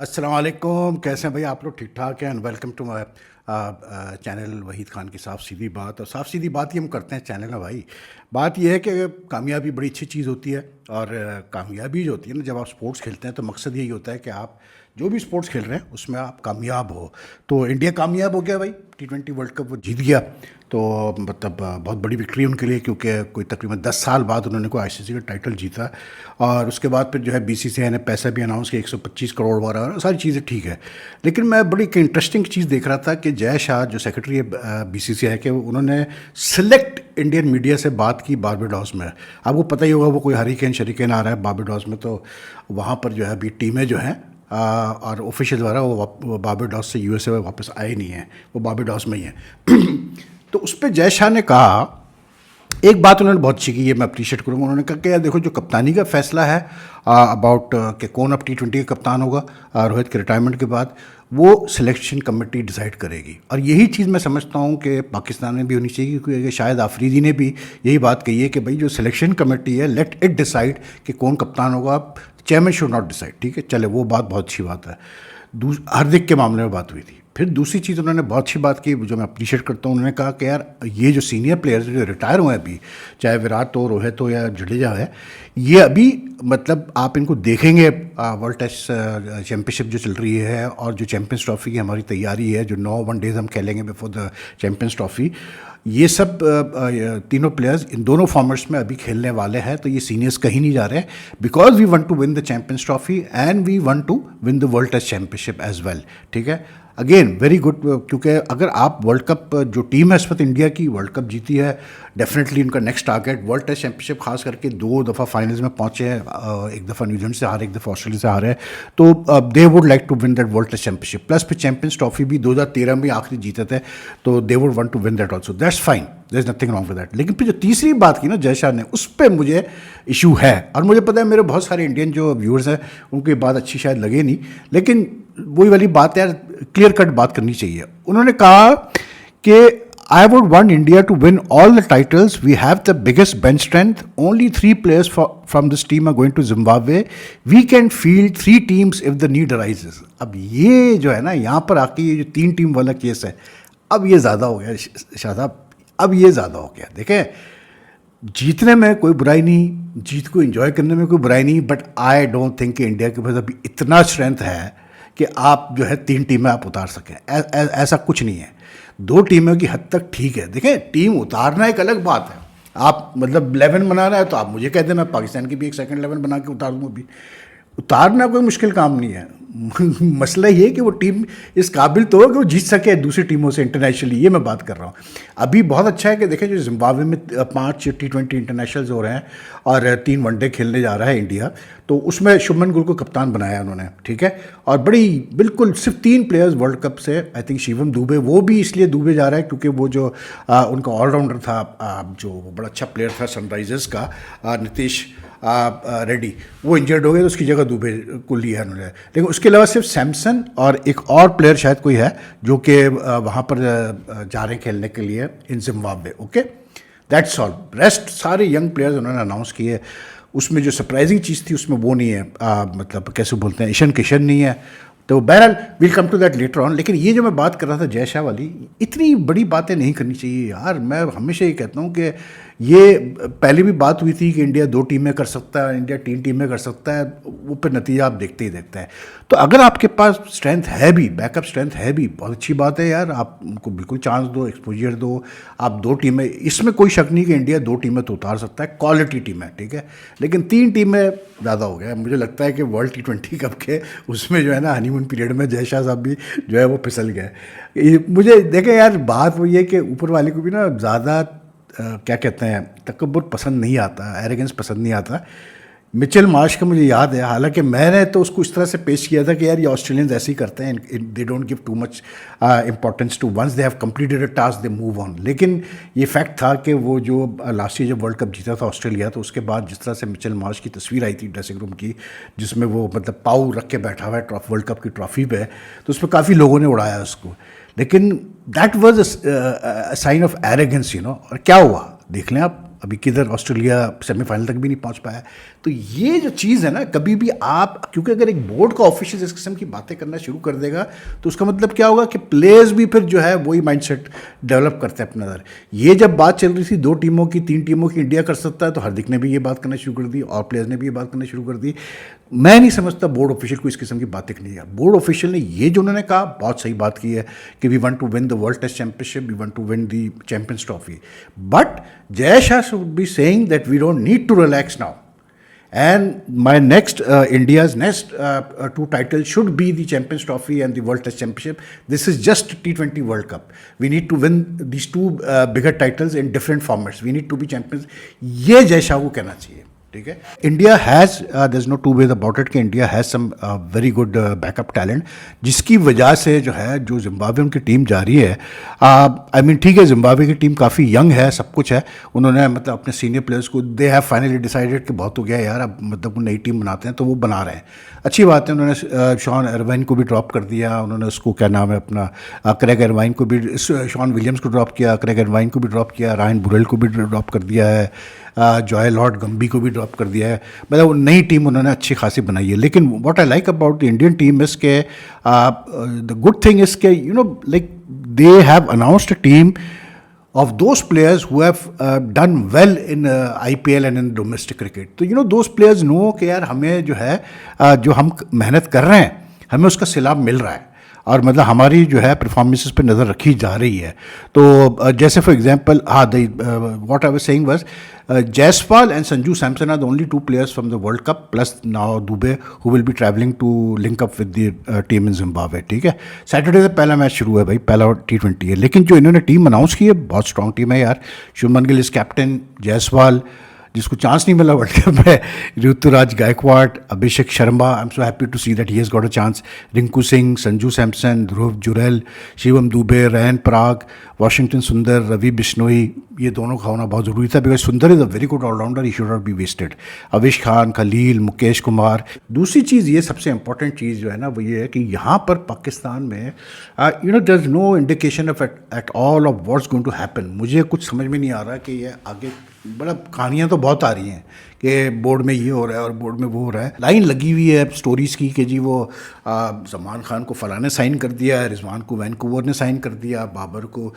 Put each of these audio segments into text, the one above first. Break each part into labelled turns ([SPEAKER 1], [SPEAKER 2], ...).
[SPEAKER 1] السلام علیکم، کیسے ہیں بھائی آپ لوگ؟ ٹھیک ٹھاک ہیں؟ And welcome to my channel Waheed Khan کی صاف سیدھی بات. اور صاف سیدھی بات یہ ہم کرتے ہیں چینل میں بھائی. بات یہ ہے کہ کامیابی بڑی اچھی چیز ہوتی ہے، اور کامیابی جو ہوتی ہے نا، جب آپ اسپورٹس کھیلتے ہیں تو مقصد یہی ہوتا ہے کہ آپ جو بھی اسپورٹس کھیل رہے ہیں اس میں آپ کامیاب ہو. تو انڈیا کامیاب ہو گیا بھائی، T20 ورلڈ کپ وہ جیت گیا. تو مطلب بہت بڑی وکٹری ان کے لیے، کیونکہ کوئی تقریباً 10 سال بعد انہوں نے کوئی ICC کا ٹائٹل جیتا. اور اس کے بعد پھر جو ہے BCCI نے پیسہ بھی اناؤنس کیا 125 کروڑ وغیرہ، ساری چیزیں ٹھیک ہے. لیکن میں بڑی ایک انٹرسٹنگ چیز دیکھ رہا تھا کہ جے شاہ جو سیکرٹری ہے BCCI کے، انہوں نے سلیکٹ انڈین میڈیا سے بات کی باربیڈوس میں. آپ کو پتہ ہی ہوگا وہ کوئی ہریکین شریکین آ رہا ہے باربیڈوس میں، تو وہاں پر جو ہے ابھی ٹیمیں جو ہیں اور آفیشیل وغیرہ وہ باربیڈوس سے USA واپس آئے نہیں ہیں، وہ باربیڈوس میں ہی ہیں. تو اس پہ جے شاہ نے کہا ایک بات، انہوں نے بہت اچھی کی، یہ میں اپریشیٹ کروں گا. انہوں نے کہا کہ یار دیکھو، جو کپتانی کا فیصلہ ہے اباؤٹ کہ کون اب T20 کا کپتان ہوگا روہت کے ریٹائرمنٹ کے بعد، وہ سلیکشن کمیٹی ڈیسائیڈ کرے گی. اور یہی چیز میں سمجھتا ہوں کہ پاکستان میں بھی ہونی چاہیے، کیونکہ شاہد آفریدی نے بھی یہی بات کہی ہے کہ بھائی جو سلیکشن کمیٹی ہے، لیٹ اٹ ڈیسائیڈ کہ کون کپتان ہوگا، چیئرمین شوڈ ناٹ ڈیسائیڈ. ٹھیک ہے، چلے وہ بات بہت اچھی بات ہے. ہاردک کے معاملے میں بات ہوئی تھی. پھر دوسری چیز انہوں نے بہت اچھی بات کی جو میں اپریشیٹ کرتا ہوں. انہوں نے کہا کہ یار یہ جو سینئر پلیئرز جو ریٹائر ہوئے ہیں ابھی، چاہے وراٹ ہو، روہت ہو یا جڈیجا ہے، یہ ابھی مطلب آپ ان کو دیکھیں گے ورلڈ ٹیسٹ چیمپئن شپ جو چل رہی ہے، اور جو چیمپئنس ٹرافی کی ہماری تیاری ہے، جو 9 ون ڈیز ہم کھیلیں گے بیفور دا چیمپئنس ٹرافی، یہ سب تینوں پلیئرز ان دونوں فارمیٹس میں ابھی کھیلنے والے ہیں. تو یہ سینئرس کہیں نہیں جا رہے، because we want to win the Champions Trophy and we want to win the world test championship as well. ٹھیک ہے، اگین ویری گڈ، کیونکہ اگر آپ ورلڈ کپ جو ٹیم ہے اس وقت انڈیا کی ورلڈ کپ جیتی ہے، ڈیفینیٹلی ان کا next target world test championship, خاص کر کے 2 دفعہ فائنلز میں پہنچے ہیں، ایک دفعہ نیوزی لینڈ سے ہارے، ایک دفعہ آسٹریلیا سے ہارے، تو they would like to win that world test championship. Plus پھر چیمپئنس ٹرافی بھی 2013 میں آخری جیتے تھے، تو they would want to win that also. That's fine, there is nothing wrong with that. لیکن پھر جو تیسری بات کی نا جے شاہ نے، اس پہ مجھے ایشو ہے. اور مجھے پتہ ہے میرے بہت سارے انڈین جو ویورز ہیں ان کو یہ بات اچھی شاید لگے نہیں، لیکن وہی والی بات ہے، کلیئر کٹ بات کرنی چاہیے. انہوں نے کہا کہ I would want India to win all the titles. We have the biggest bench strength. Only 3 players from this team are going to Zimbabwe. We can field 3 teams if the need arises. اب یہ جو ہے نا، یہاں پر آ کے یہ جو 3 team والا کیس ہے، اب یہ زیادہ ہو گیا شاہ صاحب، اب یہ زیادہ ہو گیا. دیکھیں، جیتنے میں کوئی برائی نہیں، جیت کو انجوائے کرنے میں کوئی برائی نہیں، بٹ آئی ڈونٹ تھنک کہ انڈیا کے پاس ابھی اتنا اسٹرینتھ ہے کہ آپ جو ہے 3 ٹیمیں آپ اتار سکیں. ایسا کچھ نہیں ہے. 2 ٹیموں کی حد تک ٹھیک ہے. دیکھیں، ٹیم اتارنا ایک الگ بات ہے. آپ مطلب 11 بنا رہا ہے تو آپ مجھے کہہ دیں، میں پاکستان کی بھی ایک سیکنڈ 11 بنا کے اتار دوں. ابھی اتارنا کوئی مشکل کام نہیں ہے. مسئلہ یہ ہے کہ وہ ٹیم اس قابل تو ہو کہ وہ جیت سکے دوسری ٹیموں سے انٹرنیشنلی. یہ میں بات کر رہا ہوں. ابھی بہت اچھا ہے کہ دیکھیں، جو زمبابوے میں 5 T20 انٹرنیشنلز ہو رہے ہیں اور 3 ون ڈے کھیلنے جا رہا ہے انڈیا، تو اس میں شبمن گل کو کپتان بنایا انہوں نے. ٹھیک ہے، اور بڑی بالکل صرف 3 پلیئرز ورلڈ کپ سے، آئی تھنک شیوم دوبے، وہ بھی اس لیے دوبے جا رہا ہے کیونکہ وہ جو ان کا آل راؤنڈر تھا، جو بڑا اچھا پلیئر تھا سن رائزرز کا، نتیش ریڈی، وہ انجرڈ ہو گئے، تو اس کی جگہ دوبے کو لیا انہوں نے. لیکن اس کے علاوہ صرف سیمسن اور ایک اور پلیئر شاید کوئی ہے جو کہ وہاں پر جا رہے ہیں کھیلنے کے لیے in Zimbabwe. Okay, that's all. Rest سارے ینگ پلیئرز انہوں نے اناؤنس کیے. اس میں جو سرپرائزنگ چیز تھی اس میں وہ نہیں ہے، مطلب کیسے بولتے ہیں، ایشن کشن نہیں ہے. تو بہرحال we'll come to that later on. لیکن یہ جو میں بات کر رہا تھا جے شاہ والی، اتنی بڑی باتیں نہیں کرنی چاہیے یار. میں ہمیشہ یہ کہتا ہوں کہ یہ پہلے بھی بات ہوئی تھی کہ انڈیا 2 ٹیمیں کر سکتا ہے، انڈیا 3 ٹیمیں کر سکتا ہے، وہ پھر نتیجہ آپ دیکھتے ہی دیکھتے ہیں. تو اگر آپ کے پاس اسٹرینتھ ہے بھی، بیک اپ اسٹرینتھ ہے بھی، بہت اچھی بات ہے یار. آپ ان کو بالکل چانس دو، ایکسپوجر دو. آپ 2 ٹیمیں، اس میں کوئی شک نہیں کہ انڈیا 2 ٹیمیں تو اتار سکتا ہے، کوالٹی ٹیم ہے. ٹھیک ہے، لیکن 3 ٹیمیں زیادہ ہو گیا. مجھے لگتا ہے کہ ورلڈ T20 کپ کے اس میں جو ہے نا ہنی مون پیریڈ میں جے شاہ صاحب بھی جو ہے وہ پھسل گئے. مجھے دیکھیں یار، بات وہ یہ کہ اوپر والے کو بھی نا زیادہ کیا کہتے ہیں، تکبر پسند نہیں آتا، ایروگنس پسند نہیں آتا. مچل مارش کا مجھے یاد ہے، حالانکہ میں نے تو اس کو اس طرح سے پیش کیا تھا کہ یار یہ آسٹریلینز ایسے ہی کرتے ہیں، they don't give too much importance to once they have completed a task they move on. لیکن یہ فیکٹ تھا کہ وہ جو لاسٹ ایئر جب ورلڈ کپ جیتا تھا آسٹریلیا، تو اس کے بعد جس طرح سے مچل مارش کی تصویر آئی تھی ڈریسنگ روم کی، جس میں وہ مطلب پاؤ رکھ کے بیٹھا ہوا ہے ورلڈ کپ کی ٹرافی پہ، تو اس پہ کافی لوگوں نے اڑایا اس کو. لیکن that was a sign of arrogance, you know. اور کیا ہوا دیکھ لیں آپ، ابھی کدھر آسٹریلیا سیمی فائنل تک بھی نہیں پہنچ پایا. تو یہ جو چیز ہے نا, کبھی بھی آپ, کیونکہ اگر ایک بورڈ کا آفیشیل اس قسم کی باتیں کرنا شروع کر دے گا تو اس کا مطلب کیا ہوگا کہ پلیئرز بھی پھر جو ہے وہی مائنڈ سیٹ ڈیولپ کرتے ہیں اپنا نظر. یہ جب بات چل رہی تھی 2 ٹیموں کی 3 ٹیموں کی انڈیا کر سکتا ہے, تو ہاردک نے بھی یہ بات کرنا شروع کر دی اور پلیئرز نے بھی یہ بات کرنا شروع کر دی. میں نہیں سمجھتا بورڈ آفیشیل کو اس قسم کی باتیں کرنی ہے. بورڈ آفیشیل نے یہ جو انہوں نے کہا بہت صحیح بات کی ہے کہ we want to win the world test championship, we want to win the Champions Trophy, but Jay Shah should be saying that we don't need to relax now. And my next, India's next 2 titles should be the Champions Trophy and the World Test Championship. This is just T20 World Cup. We need to win these 2 bigger titles in different formats. We need to be champions. یہ جے شاہ کو کہنا چاہیے. ٹھیک ہے, India has there is no two ways about it کہ India has some very good back up talent, جس کی وجہ سے جو ہے جو زمبابوے ان کی ٹیم جا رہی ہے, آئی مین ٹھیک ہے زمبابوے کی ٹیم کافی ینگ ہے, سب کچھ ہے, انہوں نے مطلب اپنے سینئر پلیئرس کو دے ہیو فائنلی ڈیسائیڈیڈ کہ بہت ہو گیا یار, اب مطلب وہ نئی ٹیم بناتے ہیں, تو وہ بنا رہے ہیں, اچھی بات ہے. انہوں نے شان ایروائن کو بھی ڈراپ کر دیا, انہوں نے اس کو کیا نام ہے اپنا کریگ ایروائن کو بھی, شان ولیمز کو ڈراپ کیا, کریگ ایروائن کو بھی ڈراپ کیا, رائن بوریل کو بھی ڈراپ کر دیا ہے, جوائے لارڈ گمبی کو بھی ڈراپ کر دیا ہے. مطلب نئی ٹیم انہوں نے اچھی خاصی بنائی ہے. لیکن what I like about the Indian team is کہ دا گڈ تھنگ از کہ you know like they have announced a team of those players who have done well in IPL and in domestic cricket. تو those players know کہ یار ہمیں جو ہے جو ہم محنت کر رہے ہیں ہمیں اس کا سلاب مل رہا ہے, اور مطلب ہماری جو ہے پرفارمنسز پہ نظر رکھی جا رہی ہے. تو جیسے for example what I was seeing was Jaiswal and Sanju Samson are the only 2 players from the world cup plus now Dube who will be travelling to link up with the team in Zimbabwe. ٹھیک ہے, سیٹرڈے سے پہلا match شروع ہے بھائی, پہلا T20 ہے. لیکن جو انہوں نے ٹیم اناؤنس کی ہے بہت اسٹرانگ ٹیم ہے یار. شبھمن گل از کیپٹن, جیسوال جس کو چانس نہیں ملا ورلڈ کپ میں, Ruturaj Gaikwad, Abhishek Sharma, I am so happy to see that he has got a chance, Rinku Singh, Sanju Samson, Dhruv Jurel, Shivam Dube, Riyan Parag, Washington Sundar, Ravi بشنوئی, یہ دونوں کا ہونا بہت ضروری تھا because Sundar is a very good all rounder, he should not be wasted. Avesh Khan, Khaleel, Mukesh Kumar. دوسری چیز یہ سب سے امپورٹنٹ چیز جو ہے نا وہ یہ ہے کہ یہاں پر پاکستان میں there is no indication of at all of what's going to happen. مجھے کچھ سمجھ میں نہیں آ رہا کہ یہ آگے, بڑا کہانیاں تو بہت آ رہی ہیں کہ بورڈ میں یہ ہو رہا ہے اور بورڈ میں وہ ہو رہا ہے. لائن لگی ہوئی ہے اسٹوریز کی کہ جی وہ زمان خان کو فلاں نے سائن کر دیا ہے, رضوان کو وینکوور نے سائن کر دیا, بابر کو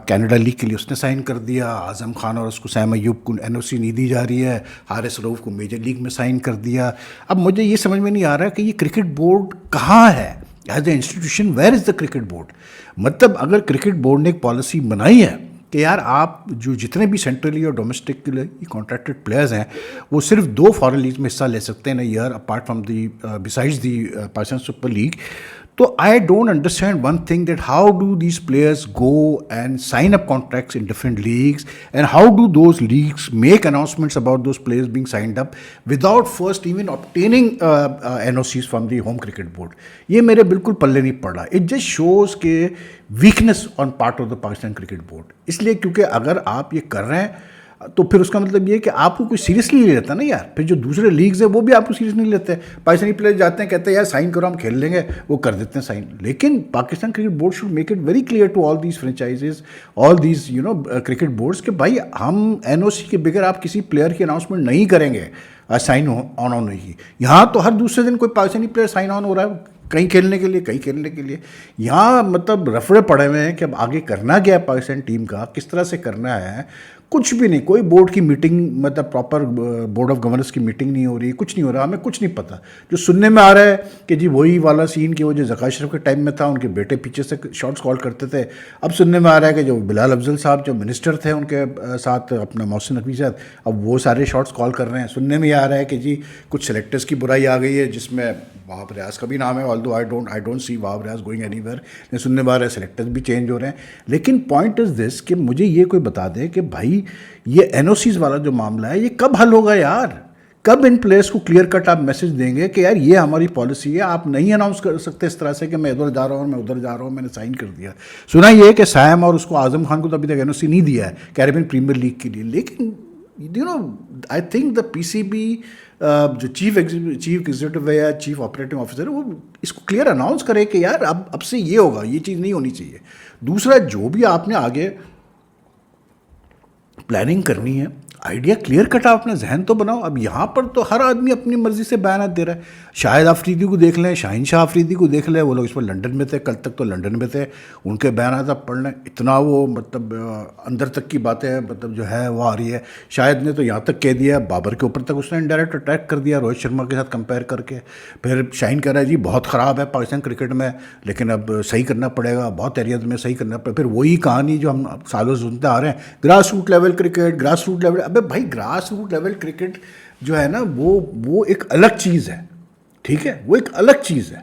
[SPEAKER 1] کینیڈا لیگ کے لیے اس نے سائن کر دیا, اعظم خان اور اس کو سیم ایوب کو NOC نہیں دی جا رہی ہے, حارث رؤف کو میجر لیگ میں سائن کر دیا. اب مجھے یہ سمجھ میں نہیں آ رہا کہ یہ کرکٹ بورڈ کہاں ہے as a institution, where is the cricket board. مطلب اگر کرکٹ بورڈ نے ایک پالیسی بنائی ہے کہ یار آپ جو جتنے بھی سینٹرلی اور ڈومیسٹکلی کانٹریکٹڈ پلیئرز ہیں وہ صرف 2 فارن لیگز میں حصہ لے سکتے ہیں year apart from the besides the Pakistan super league. تو I don't understand one thing that how do these players go and sign up contracts in different leagues and how do those leagues make announcements about those players being signed up without first even obtaining NOCs from the home cricket board. یہ میرے بالکل پلے نہیں پڑ رہا. It just shows کہ weakness on part of the Pakistan cricket board. اس لیے کیونکہ اگر آپ یہ کر رہے ہیں تو پھر اس کا مطلب یہ کہ آپ کو کوئی سیریسلی نہیں لیتا نا یار. پھر جو دوسرے لیگز ہیں وہ بھی آپ کو سیریس نہیں لیتے. پاکستانی پلیئر جاتے ہیں کہتے ہیں یار سائن کرو ہم کھیل لیں گے, وہ کر دیتے ہیں سائن. لیکن Pakistan cricket board should make it very clear to all these franchises, all these cricket boards کہ بھائی ہم NOC کے بغیر آپ کسی پلیئر کی اناؤنسمنٹ نہیں کریں گے سائن آن ہونے کی. یہاں تو ہر دوسرے دن کوئی پاکستانی پلیئر سائن آن ہو رہا ہے کہیں کھیلنے کے لیے, کہیں کھیلنے کے لیے. یہاں مطلب رفڑے پڑے ہوئے ہیں کہ اب آگے کرنا کیا ہے پاکستان ٹیم کا, کس طرح سے کرنا ہے. کچھ بھی نہیں, کوئی بورڈ کی میٹنگ مطلب پراپر بورڈ آف گورننس کی میٹنگ نہیں ہو رہی, کچھ نہیں ہو رہا. ہمیں کچھ نہیں پتہ. جو سننے میں آ رہا ہے کہ جی وہی والا سین کہ وہ جو ذکا اشرف کے ٹائم میں تھا, ان کے بیٹے پیچھے سے شاٹس کال کرتے تھے. اب سننے میں آ رہا ہے کہ جو بلال افضل صاحب جو منسٹر تھے ان کے ساتھ اپنا محسن نقوی صاحب, اب وہ سارے شاٹس کال کر رہے ہیں. سننے میں آ رہا ہے کہ جی کچھ سلیکٹرز کی برائی آ گئی ہے جس میں وہاب ریاض کا بھی نام ہے, although I don't see Wahab Riaz going anywhere. سننے میں آ رہا ہے سلیکٹرز بھی چینج ہو رہے ہیں. لیکن پوائنٹ از دس کہ مجھے یہ کوئی بتا دے کہ بھائی یہ NOCs والا جو معاملہ ہے یہ کب حل ہوگا یار. کب ان پلیئرس کو کلیئر کٹ آپ میسج دیں گے کہ یار یہ ہماری پالیسی ہے, آپ نہیں اناؤنس کر سکتے اس طرح سے کہ میں ادھر جا رہا ہوں میں ادھر جا رہا ہوں, میں نے سائن کر دیا. سنا یہ کہ سائم اور اس کو اعظم خان کو تو ابھی تک NOC نہیں دیا ہے کیریبین پریمیئر لیگ کے لیے. لیکن آئی تھنک دا PCB جو چیف ایگزیکٹو ہے یا چیف آپریٹنگ آفیسر ہے وہ اس کو کلیئر اناؤنس کرے کہ یار اب سے یہ ہوگا, یہ چیز نہیں ہونی چاہیے. دوسرا جو بھی آپ نے آگے پلاننگ کرنی ہے آئیڈیا کلیئر کٹ آپ اپنا ذہن تو بناؤ. اب یہاں پر تو ہر آدمی اپنی مرضی سے بیانات دے رہا ہے. شاہد آفریدی کو دیکھ لیں, شاہین شاہ آفریدی کو دیکھ لیں, وہ لوگ اس پر لنڈن میں تھے, کل تک تو لنڈن میں تھے, ان کے بیانات آپ پڑھ لیں, اتنا وہ مطلب اندر تک کی باتیں مطلب جو ہے وہ آ رہی ہے. شاہد نے تو یہاں تک کہہ دیا, بابر کے اوپر تک اس نے انڈائریکٹ اٹیک کر دیا روہت شرما کے ساتھ کمپیئر کر کے. پھر شاہین کہہ رہا ہے جی بہت خراب ہے پاکستان کرکٹ میں, لیکن اب صحیح کرنا پڑے گا, بہت ایریاز میں صحیح کرنا پڑے. پھر وہی کہانی جو ہم سالوں سنتے آ رہے ہیں, grass root level cricket, grass root level. ابے بھائی گراس روٹ لیول کرکٹ جو ہے نا وہ ایک الگ چیز ہے, ٹھیک ہے, وہ ایک الگ چیز ہے.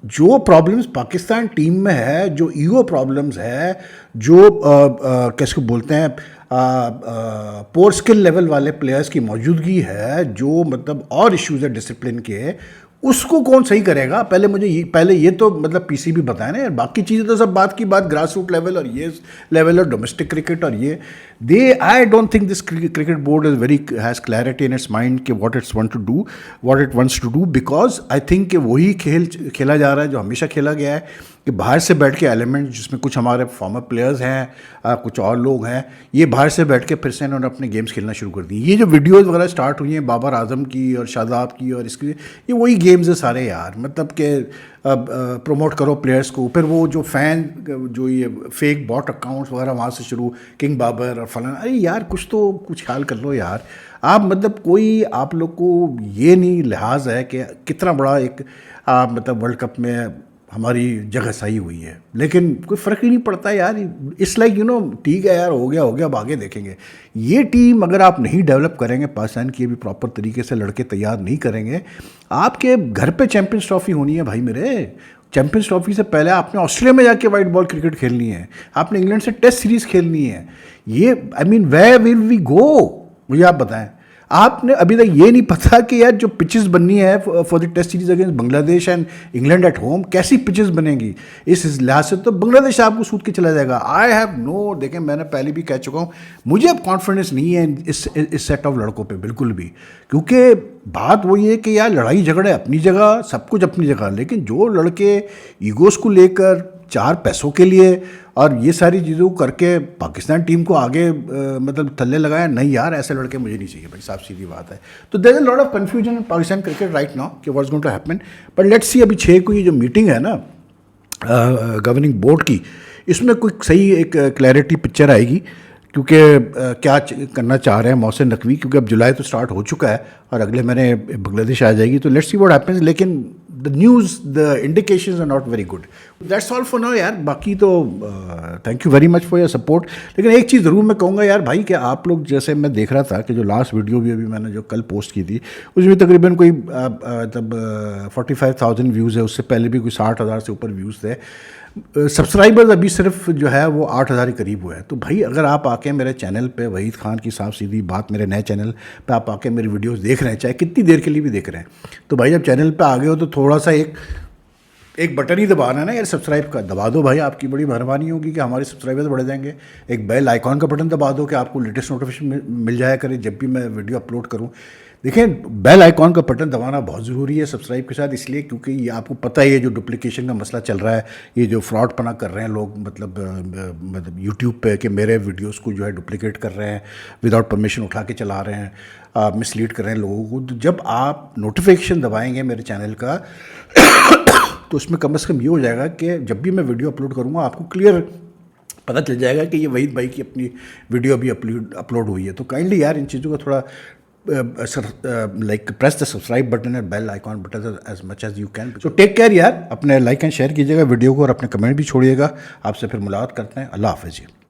[SPEAKER 1] جو پرابلمز پاکستان ٹیم میں ہے, جو ایگو پرابلمز ہے, جو کیس کو بولتے ہیں پور اسکل لیول والے پلیئرز کی موجودگی ہے, جو مطلب اور ایشوز ہے ڈسپلن کے, اس کو کون صحیح کرے گا؟ پہلے یہ تو مطلب پی سی بھی بتائیں نا یار. باقی چیزیں تو سب بات کی بات, گراس روٹ لیول اور یہ لیول اور ڈومیسٹک کرکٹ اور یہ I don't think this cricket board has clarity in its mind کہ what it wants to do, because I think کہ وہی کھیل کھیلا جا رہا ہے جو ہمیشہ کھیلا گیا ہے, کہ باہر سے بیٹھ کے ایلیمنٹ جس میں کچھ ہمارے فارمر پلیئرز ہیں, کچھ اور لوگ ہیں, یہ باہر سے بیٹھ کے پھر سے انہوں نے اپنے گیمز کھیلنا شروع کر دی. یہ جو ویڈیوز وغیرہ اسٹارٹ ہوئی ہیں بابر اعظم کی اور شاداب کی اور اس کی, یہ وہی گیمز ہیں سارے یار. مطلب کہ پروموٹ کرو پلیئرس کو, پھر وہ جو فین جو یہ فیک باٹ اکاؤنٹس وغیرہ وہاں سے شروع, کنگ بابر اور فلاں. ارے یار کچھ خیال کر لو یار آپ. مطلب کوئی آپ لوگ کو یہ نہیں لحاظ ہے کہ کتنا بڑا ایک مطلب ورلڈ کپ میں ہماری جگہ صحیح ہوئی ہے, لیکن کوئی فرق ہی نہیں پڑتا یار. اس لائک ٹھیک ہے یار, ہو گیا اب آگے دیکھیں گے. یہ ٹیم اگر آپ نہیں ڈیولپ کریں گے, پاکستان کی بھی پراپر طریقے سے لڑکے تیار نہیں کریں گے, آپ کے گھر پہ چیمپئنز ٹرافی ہونی ہے بھائی میرے. چیمپئنز ٹرافی سے پہلے آپ نے آسٹریلیا میں جا کے وائٹ بال کرکٹ کھیلنی ہے, آپ نے انگلینڈ سے ٹیسٹ سیریز کھیلنی ہے. یہ ویئر ول وی گو, مجھے آپ بتائیں. آپ نے ابھی تک یہ نہیں پتا کہ یار جو پچز بننی ہے for the test series against Bangladesh and England at home, کیسی پچز بنیں گی. اس لحاظ سے تو بنگلہ دیش آپ کو سوٹ کے چلا جائے گا. آئی ہیو نو, دیکھیں میں نے پہلے بھی کہہ چکا ہوں, مجھے اب کانفیڈنس نہیں ہے اس سیٹ آف لڑکوں پہ بالکل بھی, کیونکہ بات وہ یہ ہے کہ یار لڑائی جھگڑے اپنی جگہ, سب کچھ اپنی جگہ, لیکن جو لڑکے ایگوز کو لے کر چار پیسوں کے لیے اور یہ ساری چیزوں کر کے پاکستان ٹیم کو آگے مطلب تھلے لگائے, نہیں یار ایسے لڑکے مجھے نہیں چاہیے بھائی, صاف سیدھی بات ہے. تو there is a lot of confusion in Pakistan cricket right now کہ what's going to happen. But let's see ابھی 6 کو یہ جو میٹنگ ہے نا گورننگ بورڈ کی, اس میں کوئی صحیح ایک کلیئرٹی پکچر آئے گی, کیونکہ کیا کرنا چاہ رہے ہیں محسن نقوی, کیونکہ اب جولائی تو سٹارٹ ہو چکا ہے اور اگلے مہینے بنگلہ دیش آ جائے گی. تو لیٹس سی واٹ ہیپنز, لیکن the news, the indications are not very good. That's all for now یار. باقی تو thank you very much for your support. لیکن ایک چیز ضرور میں کہوں گا یار بھائی, کہ آپ لوگ جیسے میں دیکھ رہا تھا کہ جو لاسٹ ویڈیو بھی ابھی میں نے جو کل پوسٹ کی تھی, اس میں تقریباً کوئی تب 45,000 ویوز ہے, اس سے پہلے بھی کوئی 60,000 سے اوپر ویوز تھے. سبسکرائبرز ابھی صرف جو ہے وہ 8,000 کے قریب ہوئے ہیں. تو بھائی اگر آپ آ کے میرے چینل پہ وحید خان کی صاف سیدھی بات, میرے نئے چینل پہ آپ آ کے میری ویڈیوز دیکھ رہے ہیں, چاہے کتنی دیر کے لیے بھی دیکھ رہے ہیں, تو بھائی جب چینل پہ آ گئے ہو تو تھوڑا سا ایک بٹن ہی دبانا ہے نا یار, سبسکرائب کا دبا دو بھائی. آپ کی بڑی مہربانی ہوگی کہ ہمارے سبسکرائبرز بڑھ جائیں گے. ایک بیل آئیکن کا بٹن دبا دو کہ آپ کو لیٹسٹ نوٹیفیکیشن مل جایا کرے جب بھی میں ویڈیو اپلوڈ کروں. دیکھیں بیل آئیکن کا بٹن دبانا بہت ضروری ہے سبسکرائب کے ساتھ, اس لیے کیونکہ یہ آپ کو پتہ ہے یہ جو ڈپلیکیشن کا مسئلہ چل رہا ہے, یہ جو فراڈ پنا کر رہے ہیں لوگ مطلب یوٹیوب پہ, کہ میرے ویڈیوز کو جو ہے ڈپلیکیٹ کر رہے ہیں, وداؤٹ پرمیشن اٹھا کے چلا رہے ہیں, مس لیڈ کر رہے ہیں لوگوں کو. تو جب آپ نوٹیفیکیشن دبائیں گے میرے چینل کا تو اس میں کم از کم یہ ہو جائے گا کہ جب بھی میں ویڈیو اپلوڈ کروں گا آپ کو کلیئر پتہ چل جائے گا کہ یہ وحید بھائی کی اپنی ویڈیو ابھی اپلوڈ ہوئی ہے. تو کائنڈلی یار ان چیزوں کا تھوڑا like press the subscribe button and bell icon button as much as you can. So take care یار, اپنے لائک اینڈ شیئر کیجیے گا ویڈیو کو, اور اپنے کمنٹ بھی چھوڑیے گا. آپ سے پھر ملاقات کرتے ہیں. اللہ حافظ جی.